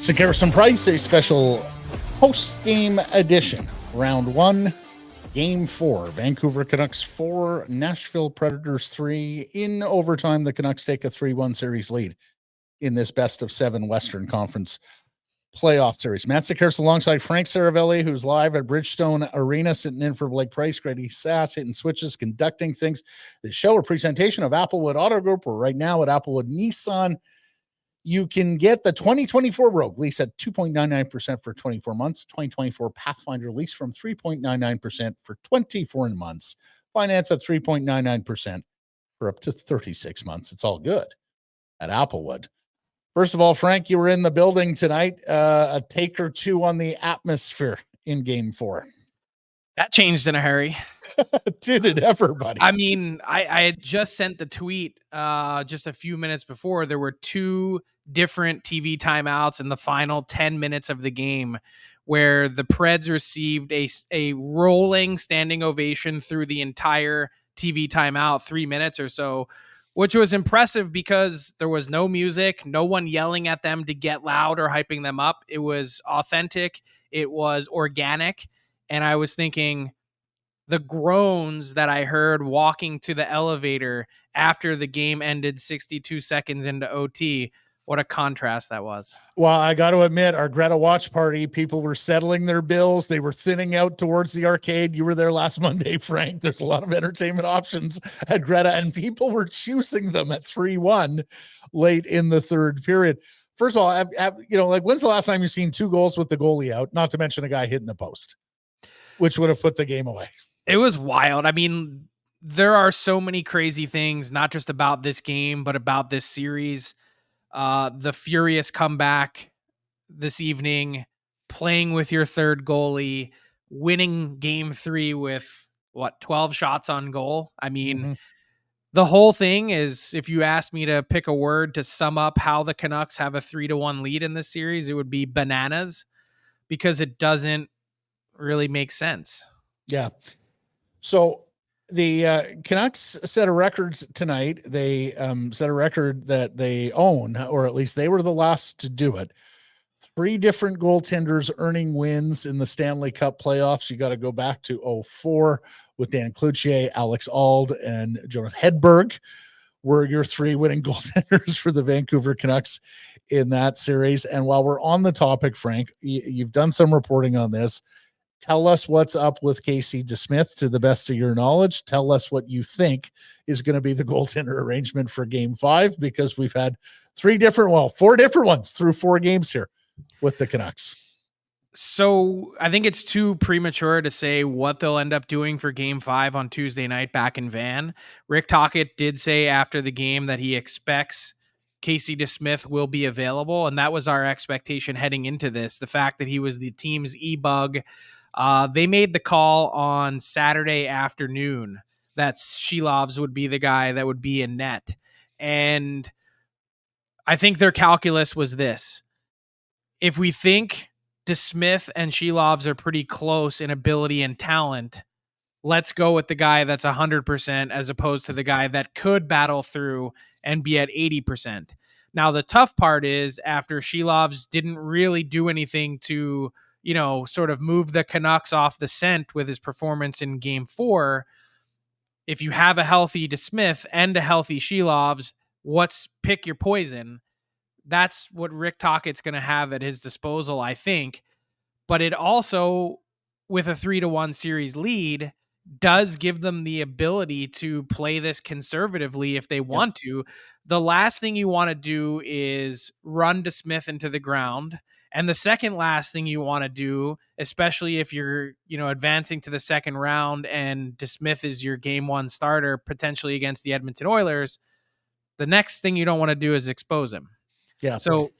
Sekeres and Price, a special post-game edition. Round 1, Game 4. Vancouver Canucks 4, Nashville Predators 3. In overtime, the Canucks take a 3-1 series lead in this best-of-7 Western Conference playoff series. Matt Sekeres alongside Frank Seravalli, who's live at Bridgestone Arena, sitting in for Blake Price. Grady Sass hitting switches, conducting things. The show, a presentation of Applewood Auto Group. We're right now at Applewood Nissan. You can get the 2024 Rogue lease at 2.99% for 24 months. 2024 Pathfinder lease from 3.99% for 24 months. Finance at 3.99% for up to 36 months. It's all good at Applewood. First of all, Frank, you were in the building tonight. A take or two on the atmosphere in Game 4. That changed in a hurry. Did it ever, buddy? I mean, I had just sent the tweet just a few minutes before. There were two different TV timeouts in the final 10 minutes of the game where the Preds received a rolling standing ovation through the entire TV timeout, 3 minutes or so, which was impressive because there was no music, no one yelling at them to get loud or hyping them up. It was authentic. It was organic. And I was thinking, the groans that I heard walking to the elevator after the game ended 62 seconds into OT, what a contrast that was. Well, I got to admit, our Greta watch party, people were settling their bills. They were thinning out towards the arcade. You were there last Monday, Frank. There's a lot of entertainment options at Greta, and people were choosing them at 3-1 late in the third period. First of all, when's the last time you've seen 2 goals with the goalie out, not to mention a guy hitting the post, which would have put the game away? It was wild. I mean, there are so many crazy things, not just about this game, but about this series. The furious comeback this evening, playing with your third goalie, winning Game 3 with 12 shots on goal. I mean, The whole thing is, if you asked me to pick a word to sum up how the Canucks have a 3-1 lead in this series, it would be bananas, because it doesn't really make sense. Yeah. So the Canucks set a record tonight. They set a record that they own, or at least they were the last to do it. 3 different goaltenders earning wins in the Stanley Cup playoffs. You got to go back to 2004 with Dan Cloutier, Alex Auld, and Jonas Hedberg were your 3 winning goaltenders for the Vancouver Canucks in that series. And while we're on the topic, Frank, you've done some reporting on this. Tell us what's up with Casey DeSmith to the best of your knowledge. Tell us what you think is going to be the goaltender arrangement for Game 5, because we've had 4 different ones through 4 games here with the Canucks. So I think it's too premature to say what they'll end up doing for Game 5 on Tuesday night back in Van. Rick Tocchet did say after the game that he expects Casey DeSmith will be available, and that was our expectation heading into this. The fact that he was the team's e-bug. They made the call on Saturday afternoon that Shilovs would be the guy that would be in net. And I think their calculus was this. If we think DeSmith and Shilovs are pretty close in ability and talent, let's go with the guy that's 100% as opposed to the guy that could battle through and be at 80%. Now, the tough part is, after Shilovs didn't really do anything to sort of move the Canucks off the scent with his performance in Game 4, if you have a healthy DeSmith and a healthy Shilovs, pick your poison. That's what Rick Tocchet's going to have at his disposal, I think. But it also, with a 3-1 series lead, does give them the ability to play this conservatively if they want to. The last thing you want to do is run DeSmith into the ground. And the second last thing you want to do, especially if you're, advancing to the second round and DeSmith is your Game 1 starter, potentially against the Edmonton Oilers, the next thing you don't want to do is expose him. Yeah. So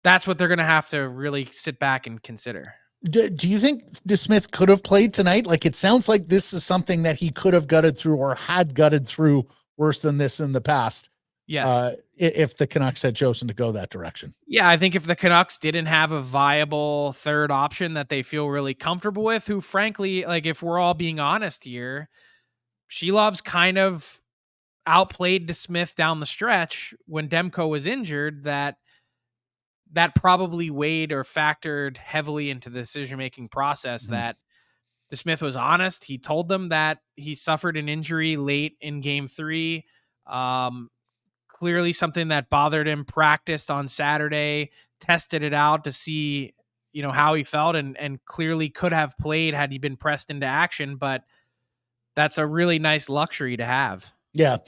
that's what they're going to have to really sit back and consider. Do you think DeSmith could have played tonight? Like, it sounds like this is something that he could have gutted through or had gutted through worse than this in the past. Yes. If the Canucks had chosen to go that direction. Yeah, I think if the Canucks didn't have a viable third option that they feel really comfortable with, who frankly, like, if we're all being honest here, Shilovs kind of outplayed DeSmith down the stretch when Demko was injured, that that probably weighed or factored heavily into the decision-making process that DeSmith was honest. He told them that he suffered an injury late in game 3. Clearly something that bothered him, practiced on Saturday, tested it out to see, how he felt, and clearly could have played had he been pressed into action, but that's a really nice luxury to have. Yeah.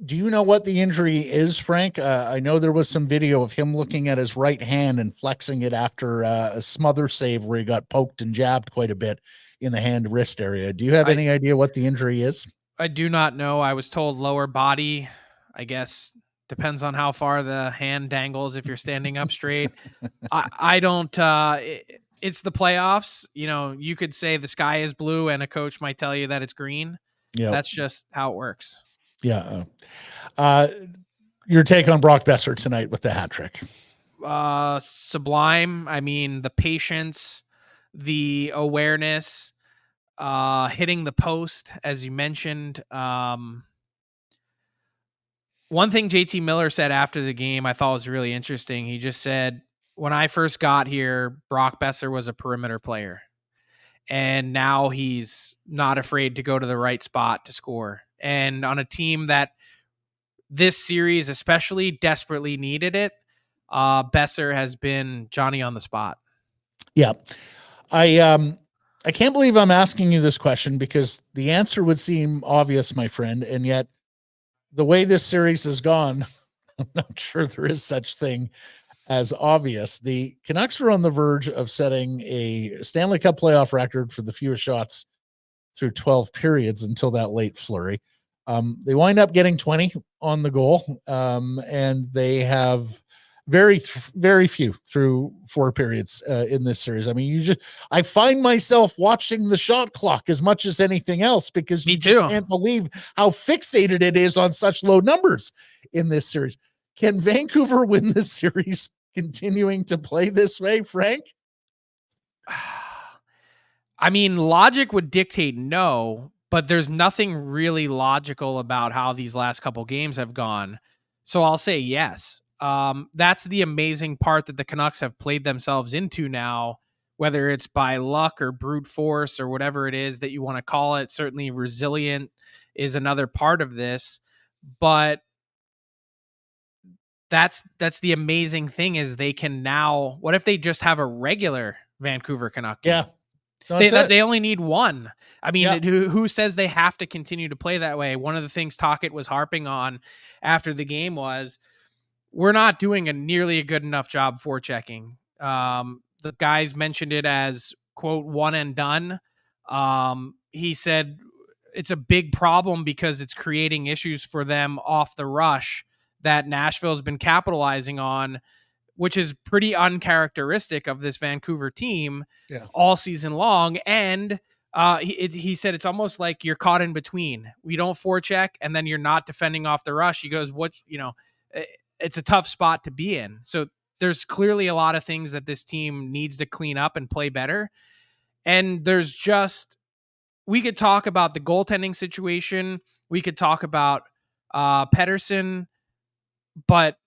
Do you know what the injury is, Frank? I know there was some video of him looking at his right hand and flexing it after a smother save where he got poked and jabbed quite a bit in the hand wrist area. Do you have any idea what the injury is? I do not know. I was told lower body. I guess depends on how far the hand dangles if you're standing up straight. I don't it's the playoffs. You could say the sky is blue and a coach might tell you that it's green. Yeah. That's just how it works. Yeah. Your take on Brock Boeser tonight with the hat trick? Sublime. I mean, the patience, the awareness, hitting the post, as you mentioned. One thing JT Miller said after the game I thought was really interesting. He just said, when I first got here, Brock Boeser was a perimeter player. And now he's not afraid to go to the right spot to score. And on a team that this series especially desperately needed it, Boeser has been Johnny on the spot. Yeah. I can't believe I'm asking you this question because the answer would seem obvious, my friend. And yet the way this series has gone, I'm not sure there is such thing as obvious. The Canucks were on the verge of setting a Stanley Cup playoff record for the fewest shots through 12 periods until that late flurry. They wind up getting 20 on the goal, and they have very few through 4 periods in this series. I mean, I find myself watching the shot clock as much as anything else because you just can't believe how fixated it is on such low numbers in this series. Can Vancouver win this series continuing to play this way, Frank? I mean, logic would dictate no, but there's nothing really logical about how these last couple games have gone. So I'll say yes. That's the amazing part that the Canucks have played themselves into now, whether it's by luck or brute force or whatever it is that you want to call it. Certainly resilient is another part of this, but that's the amazing thing is they can now, what if they just have a regular Vancouver Canuck game? Yeah. They only need one. I mean, who says they have to continue to play that way? One of the things Tocchet was harping on after the game was we're not doing a nearly a good enough job forechecking. The guys mentioned it as, quote, one and done. He said it's a big problem because it's creating issues for them off the rush that Nashville's been capitalizing on, which is pretty uncharacteristic of this Vancouver team all season long. And he said it's almost like you're caught in between. We don't forecheck, and then you're not defending off the rush. He goes, it's a tough spot to be in. So there's clearly a lot of things that this team needs to clean up and play better. And we could talk about the goaltending situation. We could talk about Patterson, but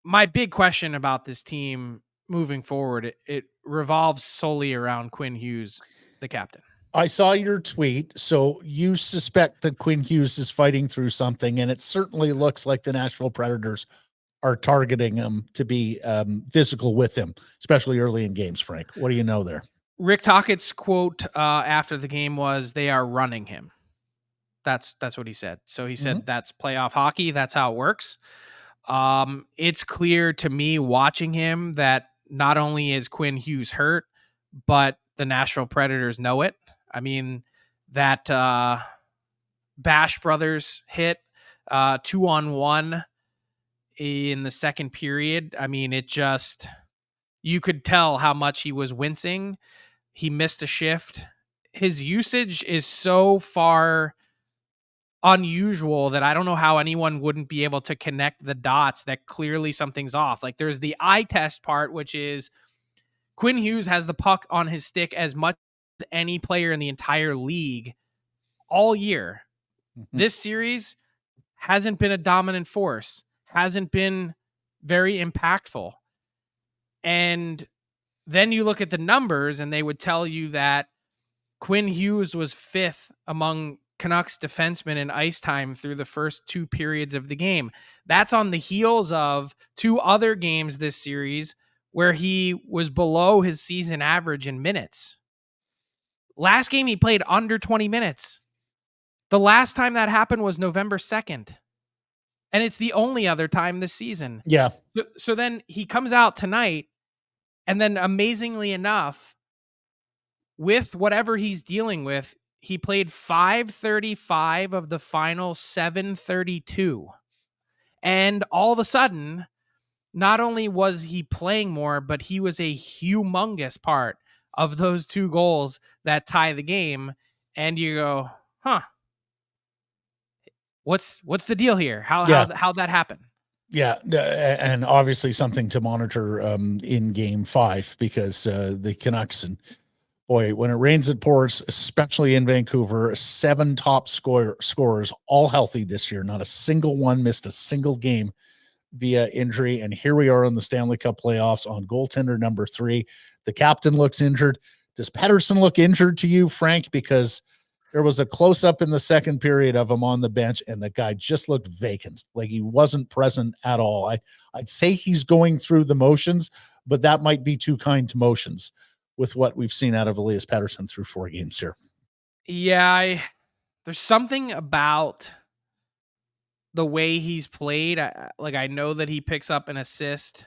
my big question about this team moving forward, it revolves solely around Quinn Hughes, the captain. I saw your tweet. So you suspect that Quinn Hughes is fighting through something, and it certainly looks like the Nashville Predators are targeting him to be physical with him, especially early in games, Frank. What do you know there? Rick Tocchet's quote after the game was, "They are running him." That's what he said. So he said that's playoff hockey. That's how it works. It's clear to me watching him that not only is Quinn Hughes hurt, but the Nashville Predators know it. I mean, that Bash Brothers hit 2-on-1 in the second period. I mean, you could tell how much he was wincing. He missed a shift. His usage is so far unusual that I don't know how anyone wouldn't be able to connect the dots that clearly something's off. Like, there's the eye test part, which is Quinn Hughes has the puck on his stick as much as any player in the entire league all year. This series hasn't been a dominant force, hasn't been very impactful. And then you look at the numbers and they would tell you that Quinn Hughes was 5th among Canucks defensemen in ice time through the first 2 periods of the game. That's on the heels of 2 other games this series where he was below his season average in minutes. Last game he played under 20 minutes. The last time that happened was November 2nd. And it's the only other time this season. Yeah. So then he comes out tonight, and then amazingly enough, with whatever he's dealing with, he played 535 of the final 732. And all of a sudden, not only was he playing more, but he was a humongous part of those 2 goals that tie the game. And you go, huh, what's the deal here? How'd that happen? Yeah, and obviously something to monitor in Game 5 because the Canucks, and boy, when it rains it pours, especially in Vancouver. 7 top scorers, all healthy this year. Not a single one missed a single game via injury. And here we are in the Stanley Cup playoffs on goaltender number 3. The captain looks injured. Does Patterson look injured to you, Frank? Because there was a close-up in the second period of him on the bench, and the guy just looked vacant, like he wasn't present at all. I'd say he's going through the motions, but that might be too kind to motions with what we've seen out of Elias Patterson through 4 games here. Yeah, there's something about the way he's played. I know that he picks up an assist,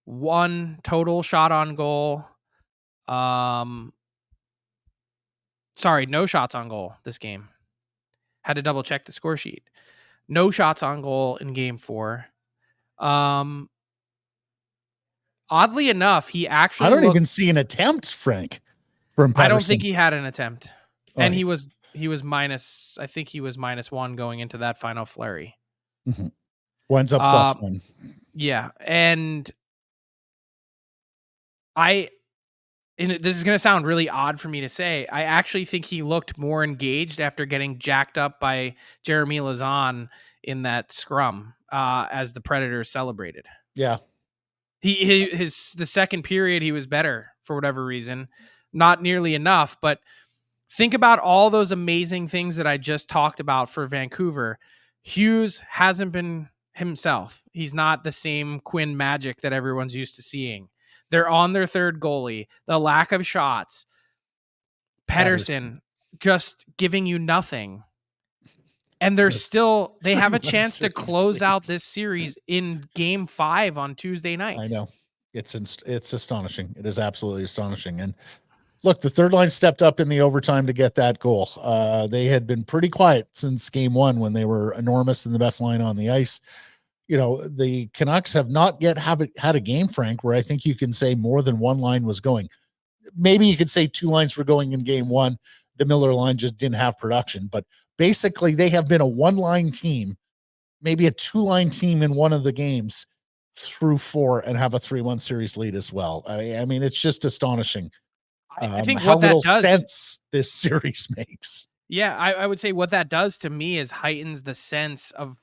1 total shot on goal. Sorry, no shots on goal this game. Had to double check the score sheet. No shots on goal in game 4. Oddly enough, he actually I don't even see an attempt, Frank, from Patterson. I don't think he had an attempt. And he was minus, I think he was -1 going into that final flurry. Mm-hmm. Winds up +1. Yeah. And this is going to sound really odd for me to say, I actually think he looked more engaged after getting jacked up by Jeremy Lauzon in that scrum as the Predators celebrated. Yeah. The second period, he was better for whatever reason. Not nearly enough, but think about all those amazing things that I just talked about for Vancouver. Hughes hasn't been himself. He's not the same Quinn magic that everyone's used to seeing. They're on their 3rd goalie. The lack of shots. Patterson just giving you nothing. And they have a chance to close out this series in Game 5 on Tuesday night. I know. It's astonishing. It is absolutely astonishing. And look, the third line stepped up in the overtime to get that goal. They had been pretty quiet since Game 1 when they were enormous and the best line on the ice. You know, the Canucks have not yet had a game, Frank, where I think you can say more than one line was going. Maybe you could say 2 lines were going in Game 1. The Miller line just didn't have production. But basically, they have been a 1-line team, maybe a 2-line team in one of the games through 4 and have a 3-1 series lead as well. I mean, it's just astonishing. I think how what that little does, sense this series makes. Yeah, I would say what that does to me is heightens the sense of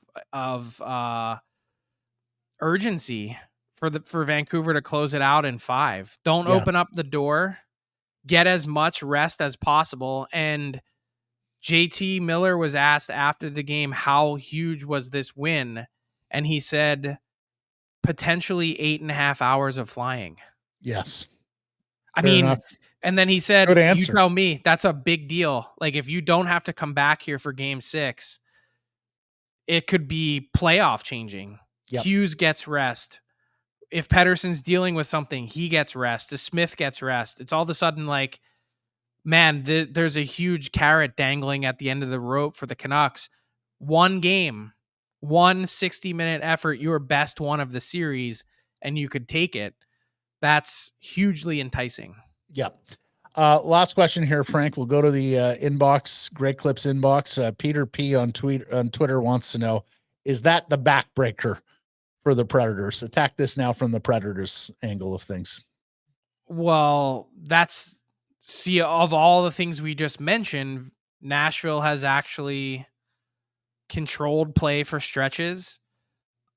urgency for Vancouver to close it out in 5. Don't open up the door. Get as much rest as possible. And JT Miller was asked after the game how huge was this win, and he said potentially 8.5 hours of flying. Yes. I mean, and then he said, you tell me, that's a big deal. Like, if you don't have to come back here for Game 6, it could be playoff changing. Yep. Hughes gets rest. If Patterson's dealing with something, he gets rest. DeSmith gets rest. It's all of a sudden like, man, there's a huge carrot dangling at the end of the rope for the Canucks. 1 game, 1 60-minute effort, your best one of the series, and you could take it. That's hugely enticing. Yeah. Last question here, Frank. We'll go to the inbox, Greg Clips inbox. Peter P on Twitter wants to know, is that the backbreaker for the Predators? Attack this now from the Predators angle of things. Well, of all the things we just mentioned, Nashville has actually controlled play for stretches.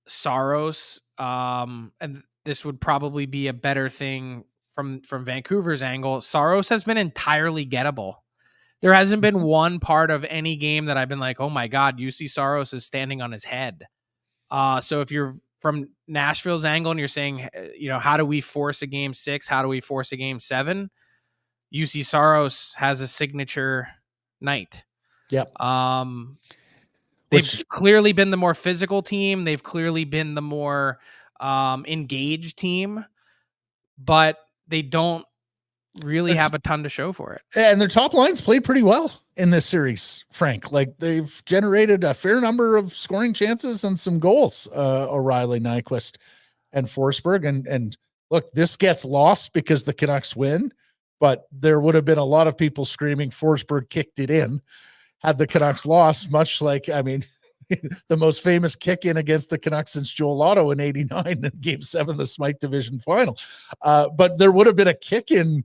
Saros, and this would probably be a better thing from Vancouver's angle. Saros has been entirely gettable. There hasn't been one part of any game that I've been like, oh my God, UC Saros is standing on his head. So if you're from Nashville's angle and you're saying, how do we force a game 6? How do we force a game 7? UC Saros has a signature night. Yep. They've clearly been the more physical team. They've clearly been the more engaged team, but they don't really have a ton to show for it. And their top lines played pretty well in this series, Frank. Like, they've generated a fair number of scoring chances and some goals, O'Reilly, Nyquist, and Forsberg. And look, this gets lost because the Canucks win, but there would have been a lot of people screaming Forsberg kicked it in had the Canucks lost, much like, the most famous kick in against the Canucks since Joel Otto in 89 in Game 7 of the Smythe Division Final. But there would have been a kick in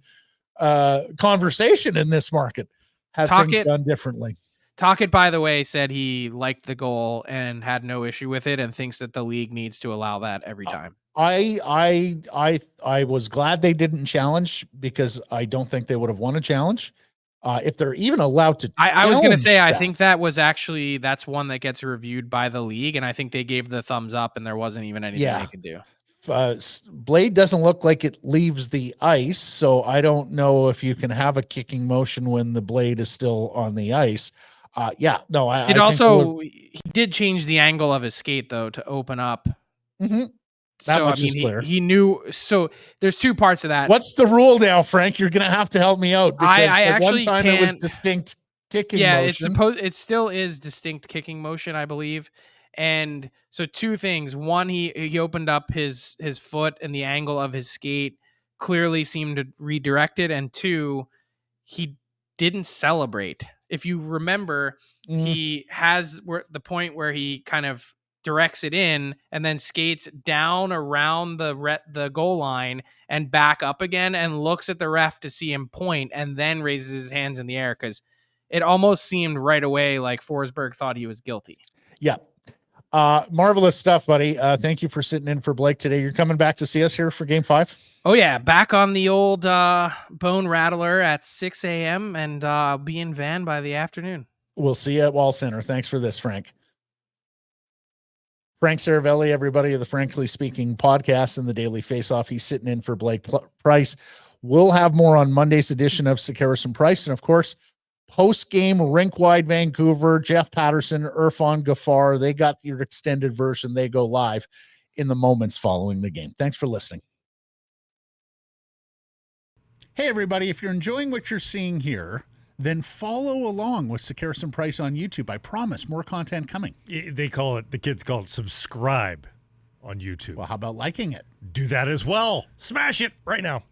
conversation in this market had things done differently. Tocchet, by the way, said he liked the goal and had no issue with it and thinks that the league needs to allow that every time. I was glad they didn't challenge, because I don't think they would have won a challenge. If they're even allowed to. I was going to say, I think that's one that gets reviewed by the league. And I think they gave the thumbs up and there wasn't even anything they could do. Blade doesn't look like it leaves the ice. So I don't know if you can have a kicking motion when the blade is still on the ice. He did change the angle of his skate though, to open up. Mm-hmm. That much is clear. He knew. So there's two parts of that. What's the rule now, Frank? You're going to have to help me out, because at one time it was distinct kicking motion. It still is distinct kicking motion, I believe. And so two things. One, he opened up his foot, and the angle of his skate clearly seemed to redirect it. And two, he didn't celebrate. If you remember, he has the point where he kind of directs it in and then skates down around the goal line and back up again and looks at the ref to see him point and then raises his hands in the air, because it almost seemed right away like Forsberg thought he was guilty. Yeah. Marvelous stuff, buddy. Thank you for sitting in for Blake today. You're coming back to see us here for Game 5? Oh, yeah. Back on the old Bone Rattler at 6 a.m. and I'll be in Van by the afternoon. We'll see you at Wall Center. Thanks for this, Frank. Frank Seravalli, everybody of the Frankly Speaking podcast and the Daily Faceoff. He's sitting in for Blake Price. We'll have more on Monday's edition of Sekeres and Price. And of course, post-game rink-wide Vancouver, Jeff Patterson, Irfan Ghaffar, they got your extended version. They go live in the moments following the game. Thanks for listening. Hey, everybody, if you're enjoying what you're seeing here, then follow along with Sekeres and Price on YouTube. I promise more content coming. The kids call it subscribe on YouTube. Well, how about liking it? Do that as well. Smash it right now.